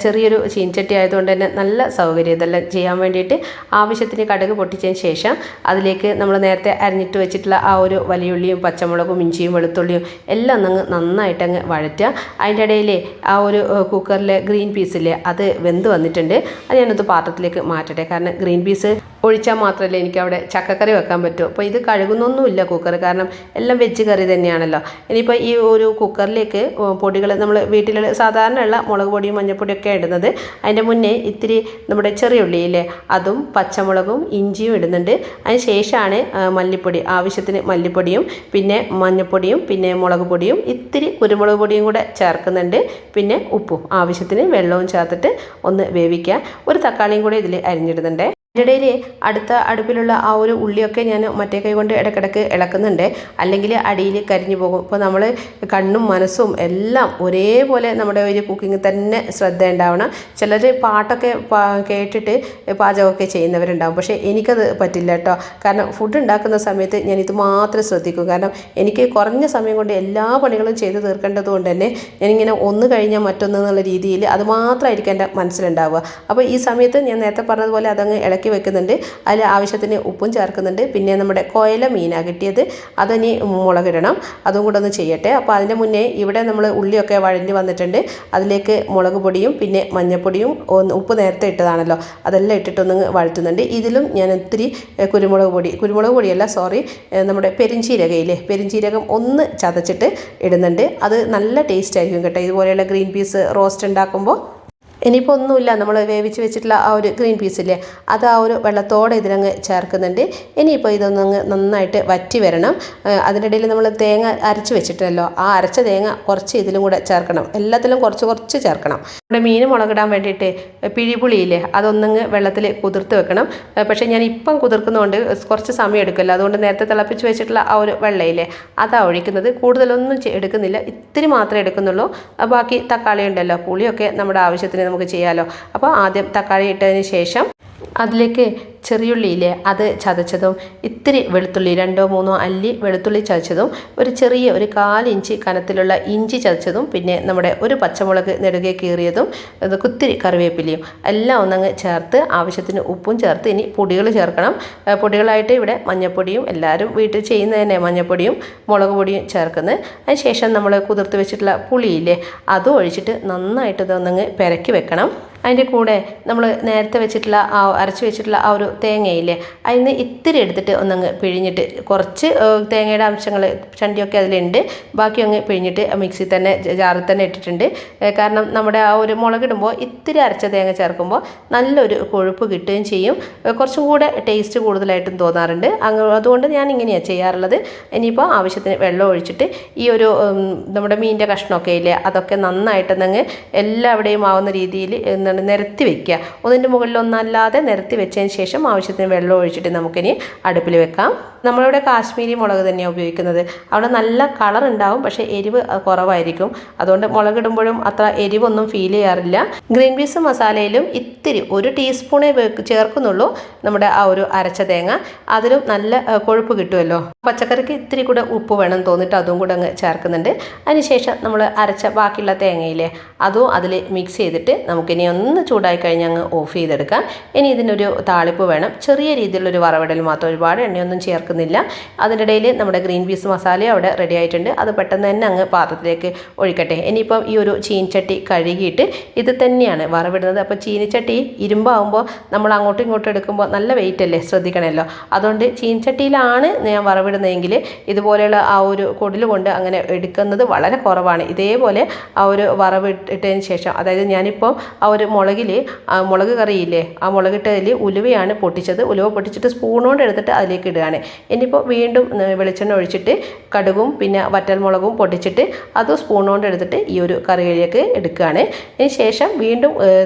ചെറിയൊരു ചീൻചട്ടി ആയതുകൊണ്ട് തന്നെ നല്ല സൗകര്യം ഇതെല്ലാം ചെയ്യാൻ വേണ്ടിയിട്ട്. ആവശ്യത്തിന് കടുക് പൊട്ടിച്ചതിന് ശേഷം അതിലേക്ക് നമ്മൾ നേരത്തെ അരിഞ്ഞിട്ട് വെച്ചിട്ടുള്ള ആ ഒരു വലിയുള്ളിയും പച്ചമുളകും ഇഞ്ചിയും വെളുത്തുള്ളിയും എല്ലാം നന്നായിട്ടങ്ങ് വഴറ്റുക. അതിൻ്റെ ഇടയിൽ ആ ഒരു കുക്കറിലെ ഗ്രീൻ പീസില്ലേ, അത് വെന്ത് വന്നിട്ടുണ്ട്. അത് ഞാനത് പാത്രത്തിലേക്ക് മാറ്റട്ടെ. കാരണം ഗ്രീൻ പീസ് ഒഴിച്ചാൽ മാത്രമല്ലേ എനിക്കവിടെ ചക്കക്കറി വെക്കാൻ പറ്റൂ. അപ്പോൾ ഇത് കഴുകുന്നൊന്നുമില്ല കുക്കർ, കാരണം എല്ലാം വെജ് കറി തന്നെയാണല്ലോ. ഇനിയിപ്പോൾ ഈ ഒരു കുക്കറിലേക്ക് പൊടികൾ നമ്മൾ വീട്ടിൽ സാധാരണ ഉള്ള മുളക് പൊടിയും മഞ്ഞൾപ്പൊടിയൊക്കെ ഇടുന്നത്. അതിൻ്റെ മുന്നേ ഇത്തിരി നമ്മുടെ ചെറിയ ഉള്ളിയില്ലേ, അതും പച്ചമുളകും ഇഞ്ചിയും ഇടുന്നുണ്ട്. അതിന് ശേഷമാണ് മല്ലിപ്പൊടി, ആവശ്യത്തിന് മല്ലിപ്പൊടിയും പിന്നെ മഞ്ഞൾപ്പൊടിയും പിന്നെ മുളക് പൊടിയും ഇത്തിരി കുരുമുളക് പൊടിയും കൂടെ ചേർക്കുന്നുണ്ട്. പിന്നെ ഉപ്പും ആവശ്യത്തിന് വെള്ളവും ചേർത്തിട്ട് ഒന്ന് വേവിക്കുക. ഒരു തക്കാളിയും കൂടെ ഇതിൽ അരിഞ്ഞിടുന്നുണ്ട്. അതിൻ്റെ ഇടയിൽ അടുത്ത അടുപ്പിലുള്ള ആ ഒരു ഉള്ളിയൊക്കെ ഞാൻ മറ്റേ കൈ കൊണ്ട് ഇടയ്ക്കിടയ്ക്ക് ഇളക്കുന്നുണ്ട്, അല്ലെങ്കിൽ അടിയിൽ കരിഞ്ഞു പോകും. ഇപ്പോൾ നമ്മൾ കണ്ണും മനസ്സും എല്ലാം ഒരേപോലെ നമ്മുടെ ഒരു കുക്കിങ്ങിൽ തന്നെ ശ്രദ്ധ ഉണ്ടാവണം. ചിലർ പാട്ടൊക്കെ കേട്ടിട്ട് പാചകമൊക്കെ ചെയ്യുന്നവരുണ്ടാവും, പക്ഷേ എനിക്കത് പറ്റില്ല കേട്ടോ. കാരണം ഫുഡ് ഉണ്ടാക്കുന്ന സമയത്ത് ഞാൻ ഇത് മാത്രം ശ്രദ്ധിക്കും. കാരണം എനിക്ക് കുറഞ്ഞ സമയം കൊണ്ട് എല്ലാ പണികളും ചെയ്ത് തീർക്കേണ്ടത് കൊണ്ട് തന്നെ ഞാനിങ്ങനെ ഒന്ന് കഴിഞ്ഞാൽ മറ്റൊന്ന് എന്നുള്ള രീതിയിൽ അത് മാത്രമായിരിക്കും എൻ്റെ മനസ്സിലുണ്ടാവുക. അപ്പോൾ ഈ സമയത്ത് ഞാൻ നേരത്തെ പറഞ്ഞതുപോലെ അതങ്ങ് ഇളക്കി വെക്കുന്നുണ്ട്. അതിൽ ആവശ്യത്തിന് ഉപ്പും ചേർക്കുന്നുണ്ട്. പിന്നെ നമ്മുടെ കോയല മീനാണ് കിട്ടിയത്, അതിനി മുളകിടണം, അതും കൂടെ ഒന്ന് ചെയ്യട്ടെ. അപ്പോൾ അതിൻ്റെ മുന്നേ ഇവിടെ നമ്മൾ ഉള്ളിയൊക്കെ വഴഞ്ഞ് വന്നിട്ടുണ്ട്. അതിലേക്ക് മുളക് പൊടിയും പിന്നെ മഞ്ഞൾപ്പൊടിയും ഉപ്പ് നേരത്തെ ഇട്ടതാണല്ലോ, അതെല്ലാം ഇട്ടിട്ടൊന്ന് വഴറ്റുന്നുണ്ട്. ഇതിലും ഞാൻ ഒത്തിരി കുരുമുളക് പൊടിയല്ല സോറി, നമ്മുടെ പെരിഞ്ചീരകയില്ലേ, പെരിഞ്ചീരകം ഒന്ന് ചതച്ചിട്ട് ഇടുന്നുണ്ട്. അത് നല്ല ടേസ്റ്റ് ആയിരിക്കും കേട്ടോ ഇതുപോലെയുള്ള ഗ്രീൻ പീസ് റോസ്റ്റ് ഉണ്ടാക്കുമ്പോൾ. ഇനിയിപ്പോൾ ഒന്നുമില്ല, നമ്മൾ വേവിച്ച് വെച്ചിട്ടുള്ള ആ ഒരു ഗ്രീൻ പീസില്ലേ, അത് ആ ഒരു വെള്ളത്തോടെ ഇതിനങ്ങ് ചേർക്കുന്നുണ്ട്. ഇനിയിപ്പോൾ ഇതൊന്നങ്ങ് നന്നായിട്ട് വറ്റി വരണം. അതിനിടയിൽ നമ്മൾ തേങ്ങ അരച്ച് വെച്ചിട്ടല്ലോ, ആ അരച്ച തേങ്ങ കുറച്ച് ഇതിലും കൂടെ ചേർക്കണം. എല്ലാത്തിലും കുറച്ച് ചേർക്കണം. നമ്മുടെ മീൻ മുളകിടാൻ വേണ്ടിയിട്ട് പിഴിപുളിയില്ലേ, അതൊന്നങ്ങ് വെള്ളത്തിൽ കുതിർത്ത് വെക്കണം. പക്ഷേ ഞാൻ ഇപ്പം കുതിർക്കുന്നതുകൊണ്ട് കുറച്ച് സമയം എടുക്കില്ല. അതുകൊണ്ട് നേരത്തെ തിളപ്പിച്ച് വെച്ചിട്ടുള്ള ആ ഒരു വെള്ളയില്ലേ, അതാ ഒഴിക്കുന്നത്. കൂടുതലൊന്നും എടുക്കുന്നില്ല, ഇത്തിരി മാത്രമേ എടുക്കുന്നുള്ളൂ. ബാക്കി തക്കാളി ഉണ്ടല്ലോ, പുളിയൊക്കെ നമ്മുടെ ആവശ്യത്തിന് നമുക്ക് ചെയ്യാമല്ലോ. അപ്പോൾ ആദ്യം തക്കാളി ഇട്ടതിന് ശേഷം അതിലേക്ക് ചെറിയുള്ളിയില്ലേ അത് ചതച്ചതും ഇത്തിരി വെളുത്തുള്ളി 2-3 അല്ലി വെളുത്തുള്ളി ചതച്ചതും ഒരു ചെറിയ ഒരു 1/4 ഇഞ്ച് കനത്തിലുള്ള ഇഞ്ചി ചതച്ചതും പിന്നെ നമ്മുടെ ഒരു പച്ചമുളക് നെടുകെ കീറിയതും കുത്തിരി കറിവേപ്പിലയും എല്ലാം ഒന്നങ്ങ് ചേർത്ത് ആവശ്യത്തിന് ഉപ്പും ചേർത്ത് ഇനി പൊടികൾ ചേർക്കണം. പൊടികളായിട്ട് ഇവിടെ മഞ്ഞൾപ്പൊടിയും എല്ലാവരും വീട്ടിൽ ചെയ്യുന്നത് തന്നെ മഞ്ഞൾപ്പൊടിയും മുളക് പൊടിയും ചേർക്കുന്നത്. അതിന് ശേഷം നമ്മൾ കുതിർത്ത് വെച്ചിട്ടുള്ള പുളിയില്ലേ അതും ഒഴിച്ചിട്ട് നന്നായിട്ട് ഇതൊന്നങ്ങ് പെരക്കി വെക്കണം. അതിൻ്റെ കൂടെ നമ്മൾ നേരത്തെ വെച്ചിട്ടുള്ള അരച്ച് വെച്ചിട്ടുള്ള ആ ഒരു തേങ്ങയില്ലേ അതിൽ നിന്ന് ഇത്തിരി എടുത്തിട്ട് ഒന്നങ്ങ് പിഴിഞ്ഞിട്ട് കുറച്ച് തേങ്ങയുടെ അംശങ്ങൾ ചണ്ടിയൊക്കെ അതിലുണ്ട്, ബാക്കി അങ്ങ് പിഴിഞ്ഞിട്ട് മിക്സിയിൽ തന്നെ ജാറിൽ തന്നെ ഇട്ടിട്ടുണ്ട്. കാരണം നമ്മുടെ ആ ഒരു മുളകിടുമ്പോൾ ഇത്തിരി അരച്ച തേങ്ങ ചേർക്കുമ്പോൾ നല്ലൊരു കൊഴുപ്പ് കിട്ടുകയും ചെയ്യും, കുറച്ചും കൂടെ ടേസ്റ്റ് കൂടുതലായിട്ടും തോന്നാറുണ്ട്. അതുകൊണ്ട് ഞാൻ ഇങ്ങനെയാണ് ചെയ്യാറുള്ളത്. ഇനിയിപ്പോൾ ആവശ്യത്തിന് വെള്ളം ഒഴിച്ചിട്ട് ഈ ഒരു നമ്മുടെ മീനിൻ്റെ കഷ്ണമൊക്കെ ഇല്ലേ അതൊക്കെ നന്നായിട്ടൊന്നങ്ങ് എല്ലാവിടെയും ആവുന്ന രീതിയിൽ നിരത്തി വെക്കുക. ഒന്നിൻ്റെ മുകളിൽ ഒന്നല്ലാതെ നിരത്തി വെച്ചതിന് ശേഷം ആവശ്യത്തിന് വെള്ളം ഒഴിച്ചിട്ട് നമുക്കിനി അടുപ്പിൽ വെക്കാം. നമ്മളിവിടെ കാശ്മീരി മുളക് തന്നെയാണ് ഉപയോഗിക്കുന്നത്. അവിടെ നല്ല കളർ ഉണ്ടാവും, പക്ഷേ എരിവ് കുറവായിരിക്കും. അതുകൊണ്ട് മുളകിടുമ്പോഴും അത്ര എരിവൊന്നും ഫീൽ ചെയ്യാറില്ല. ഗ്രീൻ പീസ് മസാലയിലും ഇത്തിരി 1 ടീസ്പൂണേ ചേർക്കുന്നുള്ളൂ നമ്മുടെ ആ ഒരു അരച്ച തേങ്ങ. അതിലും നല്ല കൊഴുപ്പ് കിട്ടുമല്ലോ. പച്ചക്കറിക്ക് ഇത്തിരി കൂടെ ഉപ്പ് വേണം തോന്നിട്ട് അതും കൂടെ അങ്ങ് ചേർക്കുന്നുണ്ട്. അതിനുശേഷം നമ്മൾ അരച്ച ബാക്കിയുള്ള തേങ്ങയില്ലേ അതും അതിൽ മിക്സ് ചെയ്തിട്ട് നമുക്കിനി ഒന്ന് ചൂടായി കഴിഞ്ഞ് അങ്ങ് ഓഫ് ചെയ്തെടുക്കാം. ഇനി ഇതിനൊരു താളിപ്പ് വേണം. ചെറിയ രീതിയിലുള്ളൊരു വറവിടൽ മാത്രം, ഒരുപാട് എണ്ണയൊന്നും ചേർക്കുന്നില്ല. അതിൻ്റെ ഇടയിൽ നമ്മുടെ ഗ്രീൻ പീസ് മസാല അവിടെ റെഡി ആയിട്ടുണ്ട്. അത് പെട്ടെന്ന് തന്നെ അങ്ങ് പാത്രത്തിലേക്ക് ഒഴിക്കട്ടെ. ഇനിയിപ്പം ഈ ഒരു ചീനിച്ചട്ടി കഴുകിയിട്ട് ഇത് തന്നെയാണ് വറവിടുന്നത്. അപ്പോൾ ചീനിച്ചട്ടി ഇരുമ്പാകുമ്പോൾ നമ്മൾ അങ്ങോട്ടും ഇങ്ങോട്ടും എടുക്കുമ്പോൾ നല്ല വെയിറ്റ് അല്ലേ, ശ്രദ്ധിക്കണമല്ലോ. അതുകൊണ്ട് ചീനിച്ചട്ടിയിലാണ് ഞാൻ വറവിടുന്നതെങ്കിൽ ഇതുപോലെയുള്ള ആ ഒരു കൊടിൽ കൊണ്ട് അങ്ങനെ എടുക്കുന്നത് വളരെ കുറവാണ്. ഇതേപോലെ ആ ഒരു വറവിട്ടതിന് ശേഷം, അതായത് ഞാനിപ്പോൾ ആ ഒരു മുളക് കറിയില്ലേ ആ മുളകിട്ടതിൽ ഉലുവയാണ് പൊട്ടിച്ചത്. ഉലുവ പൊട്ടിച്ചിട്ട് സ്പൂൺ കൊണ്ട് എടുത്തിട്ട് അതിലേക്ക് ഇടുകയാണ്. ഇനിയിപ്പോൾ വീണ്ടും വെളിച്ചെണ്ണ ഒഴിച്ചിട്ട് കടുകും പിന്നെ വറ്റൽമുളകും പൊട്ടിച്ചിട്ട് അത് സ്പൂൺ കൊണ്ട് എടുത്തിട്ട് ഈ ഒരു കറിയിലേക്ക് എടുക്കുകയാണ്. അതിന് ശേഷം വീണ്ടും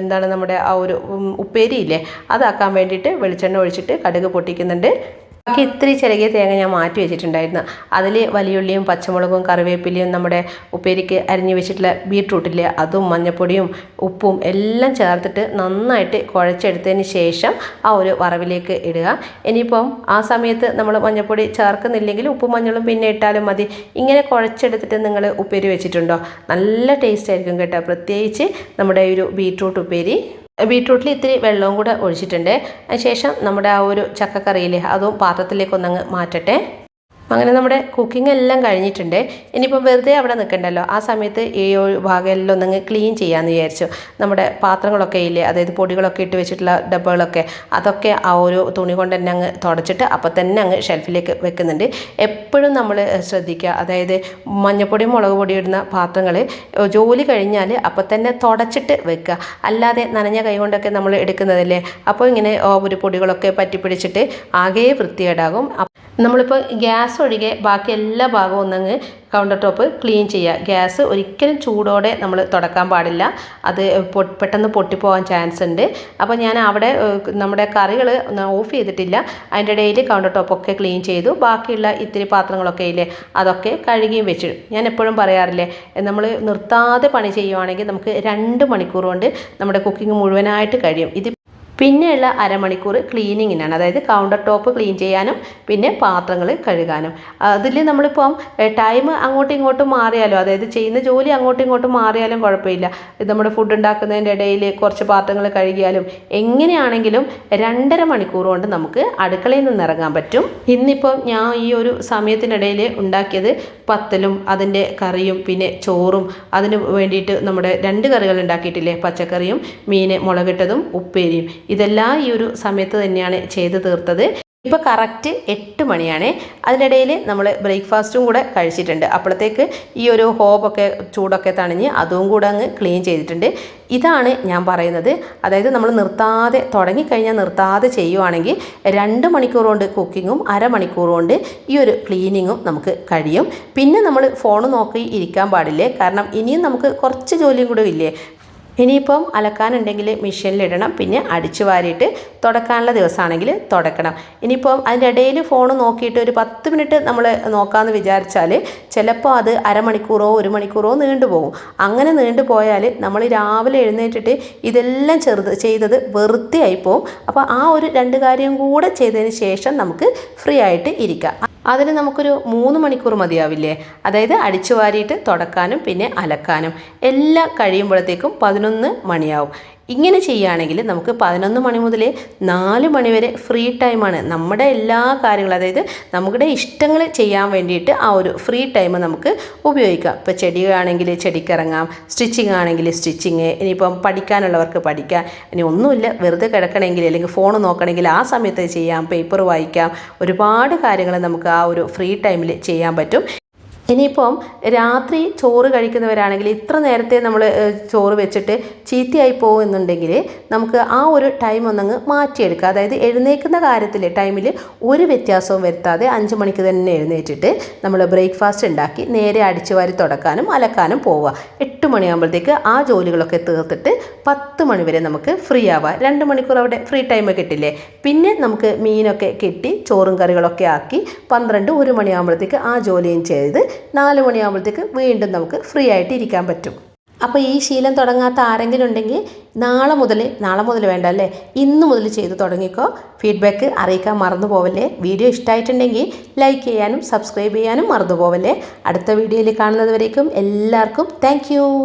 നമ്മുടെ ആ ഒരു ഉപ്പേരിയില്ലേ അതാക്കാൻ വേണ്ടിയിട്ട് വെളിച്ചെണ്ണ ഒഴിച്ചിട്ട് കടുക് പൊട്ടിക്കുന്നുണ്ട്. ബാക്കി ഇത്തിരി ചെറിയ തേങ്ങ ഞാൻ മാറ്റി വെച്ചിട്ടുണ്ടായിരുന്നു. അതിൽ വലിയുള്ളിയും പച്ചമുളകും കറിവേപ്പിലയും നമ്മുടെ ഉപ്പേരിക്ക് അരിഞ്ഞു വെച്ചിട്ടുള്ള ബീട്രൂട്ടില്ലേ അതും മഞ്ഞൾപ്പൊടിയും ഉപ്പും എല്ലാം ചേർത്തിട്ട് നന്നായിട്ട് കുഴച്ചെടുത്തതിന് ശേഷം ആ ഒരു വറവിലേക്ക് ഇടുക. ഇനിയിപ്പം ആ സമയത്ത് നമ്മൾ മഞ്ഞൾപ്പൊടി ചേർക്കുന്നില്ലെങ്കിൽ ഉപ്പും മഞ്ഞളും പിന്നെ ഇട്ടാലും മതി. ഇങ്ങനെ കുഴച്ചെടുത്തിട്ട് നിങ്ങൾ ഉപ്പേരി വെച്ചിട്ടുണ്ടോ? നല്ല ടേസ്റ്റ് ആയിരിക്കും കേട്ടോ, പ്രത്യേകിച്ച് നമ്മുടെ ഒരു ബീട്രൂട്ട് ഉപ്പേരി. ബീട്രൂട്ടിൽ ഇത്തിരി വെള്ളവും കൂടെ ഒഴിച്ചിട്ടുണ്ട്. അതിനുശേഷം നമ്മുടെ ആ ഒരു ചക്കക്കറിയില്ലേ അതും പാത്രത്തിലേക്ക് ഒന്നങ്ങ് മാറ്റട്ടെ. അങ്ങനെ നമ്മുടെ കുക്കിംഗ് എല്ലാം കഴിഞ്ഞിട്ടുണ്ട്. ഇനിയിപ്പോൾ വെറുതെ അവിടെ നിൽക്കണ്ടല്ലോ, ആ സമയത്ത് ഈ ഭാഗമെല്ലാം ഒന്നങ്ങ് ക്ലീൻ ചെയ്യാമെന്ന് വിചാരിച്ചു. നമ്മുടെ പാത്രങ്ങളൊക്കെ ഇല്ലേ, അതായത് പൊടികളൊക്കെ ഇട്ട് വെച്ചിട്ടുള്ള ഡബ്ബകളൊക്കെ അതൊക്കെ ആ ഒരു തുണി കൊണ്ട് തന്നെ അങ്ങ് തുടച്ചിട്ട് അപ്പം തന്നെ അങ്ങ് ഷെൽഫിലേക്ക് വെക്കുന്നുണ്ട്. എപ്പോഴും നമ്മൾ ശ്രദ്ധിക്കുക, അതായത് മഞ്ഞൾപ്പൊടിയും മുളക് പൊടിയും ഇടുന്ന പാത്രങ്ങൾ ജോലി കഴിഞ്ഞാൽ അപ്പം തന്നെ തുടച്ചിട്ട് വെക്കുക. അല്ലാതെ നനഞ്ഞ കൈ കൊണ്ടൊക്കെ നമ്മൾ എടുക്കുന്നതല്ലേ, അപ്പോൾ ഇങ്ങനെ ഒരു പൊടികളൊക്കെ പറ്റിപ്പിടിച്ചിട്ട് ആകെ വൃത്തികേടാകും. നമ്മളിപ്പോൾ ഗ്യാസ് ഒഴികെ ബാക്കി എല്ലാ ഭാഗവും ഒന്നങ്ങ് കൗണ്ടർ ടോപ്പ് ക്ലീൻ ചെയ്യുക. ഗ്യാസ് ഒരിക്കലും ചൂടോടെ നമ്മൾ തുടക്കാൻ പാടില്ല, അത് പെട്ടെന്ന് പൊട്ടിപ്പോകാൻ ചാൻസ് ഉണ്ട്. അപ്പോൾ ഞാൻ അവിടെ നമ്മുടെ കറികൾ ഓഫ് ചെയ്തിട്ടില്ല, അതിൻ്റെ ഇടയിൽ കൗണ്ടർ ടോപ്പൊക്കെ ക്ലീൻ ചെയ്തു. ബാക്കിയുള്ള ഇത്തിരി പാത്രങ്ങളൊക്കെ ഇല്ലേ അതൊക്കെ കഴുകിയും വെച്ചു. ഞാൻ എപ്പോഴും പറയാറില്ലേ, നമ്മൾ നിർത്താതെ പണി ചെയ്യുവാണെങ്കിൽ നമുക്ക് 2 മണിക്കൂർ കൊണ്ട് നമ്മുടെ കുക്കിംഗ് മുഴുവനായിട്ട് കഴിയും. ഇത് പിന്നെയുള്ള അരമണിക്കൂർ ക്ലീനിങ്ങിനാണ്, അതായത് കൗണ്ടർ ടോപ്പ് ക്ലീൻ ചെയ്യാനും പിന്നെ പാത്രങ്ങൾ കഴുകാനും. അതിൽ നമ്മളിപ്പം ടൈം അങ്ങോട്ടും ഇങ്ങോട്ടും മാറിയാലോ, അതായത് ചെയ്യുന്ന ജോലി അങ്ങോട്ടും ഇങ്ങോട്ടും മാറിയാലും കുഴപ്പമില്ല. നമ്മുടെ ഫുഡ് ഉണ്ടാക്കുന്നതിൻ്റെ ഇടയിൽ കുറച്ച് പാത്രങ്ങൾ കഴുകിയാലും എങ്ങനെയാണെങ്കിലും 2.5 മണിക്കൂർ കൊണ്ട് നമുക്ക് അടുക്കളയിൽ നിന്ന് ഇറങ്ങാൻ പറ്റും. ഇന്നിപ്പം ഞാൻ ഈ ഒരു സമയത്തിനിടയിൽ ഉണ്ടാക്കിയത് പത്തലും അതിൻ്റെ കറിയും പിന്നെ ചോറും. അതിന് വേണ്ടിയിട്ട് നമ്മുടെ 2 കറികൾ ഉണ്ടാക്കിയിട്ടില്ലേ, പച്ചക്കറിയും മീൻ മുളകിട്ടതും ഉപ്പേരിയും. ഇതെല്ലാം ഈ ഒരു സമയത്ത് തന്നെയാണ് ചെയ്ത് തീർത്തത്. ഇപ്പോൾ കറക്റ്റ് 8 മണിയാണ്. അതിനിടയിൽ നമ്മൾ ബ്രേക്ക്ഫാസ്റ്റും കൂടെ കഴിച്ചിട്ടുണ്ട്. അപ്പോഴത്തേക്ക് ഈ ഒരു ഹോബൊക്കെ ചൂടൊക്കെ തണിഞ്ഞ് അതും കൂടെ അങ്ങ് ക്ലീൻ ചെയ്തിട്ടുണ്ട്. ഇതാണ് ഞാൻ പറയുന്നത്, അതായത് നമ്മൾ തുടങ്ങിക്കഴിഞ്ഞാൽ നിർത്താതെ ചെയ്യുവാണെങ്കിൽ 2 മണിക്കൂർ കൊണ്ട് കുക്കിങ്ങും അരമണിക്കൂർ കൊണ്ട് ഈ ഒരു ക്ലീനിങ്ങും നമുക്ക് കഴിയും. പിന്നെ നമ്മൾ ഫോൺ നോക്കി ഇരിക്കാൻ പാടില്ലേ, കാരണം ഇനിയും നമുക്ക് കുറച്ച് ജോലിയും കൂടെ ഇല്ലേ. ഇനിയിപ്പം അലക്കാനുണ്ടെങ്കിൽ മെഷീനിലിടണം, പിന്നെ അടിച്ചു വാരിയിട്ട് തുടക്കാനുള്ള ദിവസമാണെങ്കിൽ തുടക്കണം. ഇനിയിപ്പം അതിൻ്റെ ഇടയിൽ ഫോൺ നോക്കിയിട്ട് ഒരു 10 മിനിറ്റ് നമ്മൾ നോക്കാമെന്ന് വിചാരിച്ചാൽ ചിലപ്പോൾ അത് അരമണിക്കൂറോ 1 മണിക്കൂറോ നീണ്ടുപോകും. അങ്ങനെ നീണ്ടുപോയാൽ നമ്മൾ രാവിലെ എഴുന്നേറ്റിട്ട് ഇതെല്ലാം ചെയ്തത് വെറുതെ ആയിപ്പോവും. അപ്പോൾ ആ ഒരു 2 കാര്യം കൂടെ ചെയ്തതിന് ശേഷം നമുക്ക് ഫ്രീ ആയിട്ട് ഇരിക്കാം. അതിന് നമുക്കൊരു 3 മണിക്കൂർ മതിയാവില്ലേ? അതായത് അടിച്ചു വാരിയിട്ട് തുടക്കാനും പിന്നെ അലക്കാനും എല്ലാം കഴിയുമ്പോഴത്തേക്കും 11 മണിയാവും. ഇങ്ങനെ ചെയ്യുകയാണെങ്കിൽ നമുക്ക് 11 മണി മുതൽ 4 മണി വരെ ഫ്രീ ടൈമാണ്. നമ്മുടെ എല്ലാ കാര്യങ്ങളും, അതായത് നമ്മുടെ ഇഷ്ടങ്ങൾ ചെയ്യാൻ വേണ്ടിയിട്ട് ആ ഒരു ഫ്രീ ടൈം നമുക്ക് ഉപയോഗിക്കാം. ഇപ്പോൾ ചെടിയാണെങ്കിൽ ചെടിക്കിറങ്ങാം, സ്റ്റിച്ചിങ് ആണെങ്കിൽ സ്റ്റിച്ചിങ്, ഇനിയിപ്പം പഠിക്കാനുള്ളവർക്ക് പഠിക്കാം. ഇനി ഒന്നുമില്ല, വെറുതെ കിടക്കണമെങ്കിൽ അല്ലെങ്കിൽ ഫോൺ നോക്കണമെങ്കിൽ ആ സമയത്ത് ചെയ്യാം, പേപ്പർ വായിക്കാം. ഒരുപാട് കാര്യങ്ങൾ നമുക്ക് ആ ഒരു ഫ്രീ ടൈമിൽ ചെയ്യാൻ പറ്റും. ഇനിയിപ്പം രാത്രി ചോറ് കഴിക്കുന്നവരാണെങ്കിൽ ഇത്ര നേരത്തെ നമ്മൾ ചോറ് വെച്ചിട്ട് ചീത്തയായി പോകുന്നുണ്ടെങ്കിൽ നമുക്ക് ആ ഒരു ടൈം ഒന്നങ്ങ് മാറ്റിയെടുക്കുക. അതായത് എഴുന്നേൽക്കുന്ന കാര്യത്തിൽ ടൈമിൽ ഒരു വ്യത്യാസവും വരുത്താതെ 5 മണിക്ക് തന്നെ എഴുന്നേറ്റിട്ട് നമ്മൾ ബ്രേക്ക്ഫാസ്റ്റ് ഉണ്ടാക്കി നേരെ അടിച്ചു വാരി തുടക്കാനും അലക്കാനും പോവുക. 8 മണിയാകുമ്പോഴത്തേക്ക് ആ ജോലികളൊക്കെ തീർത്തിട്ട് 10 മണി വരെ നമുക്ക് ഫ്രീ ആവുക. 2 മണിക്കൂർ അവിടെ ഫ്രീ ടൈം കിട്ടില്ലേ. പിന്നെ നമുക്ക് മീനൊക്കെ കിട്ടി ചോറും കറികളൊക്കെ ആക്കി 12-1 മണിയാകുമ്പോഴത്തേക്ക് ആ ജോലിയും ചെയ്ത് 4 മണിയാകുമ്പോഴത്തേക്ക് വീണ്ടും നമുക്ക് ഫ്രീ ആയിട്ട് ഇരിക്കാൻ പറ്റും. അപ്പോൾ ഈ ശീലം തുടങ്ങാത്ത ആരെങ്കിലും ഉണ്ടെങ്കിൽ നാളെ മുതൽ വേണ്ട അല്ലേ, ഇന്ന് മുതൽ ചെയ്ത് തുടങ്ങിക്കോ. ഫീഡ്ബാക്ക് അറിയിക്കാൻ മറന്നു പോവല്ലേ. വീഡിയോ ഇഷ്ടമായിട്ടുണ്ടെങ്കിൽ ലൈക്ക് ചെയ്യാനും സബ്സ്ക്രൈബ് ചെയ്യാനും മറന്നു പോവല്ലേ. അടുത്ത വീഡിയോയിൽ കാണുന്നത് വരേക്കും എല്ലാവർക്കും താങ്ക് യു.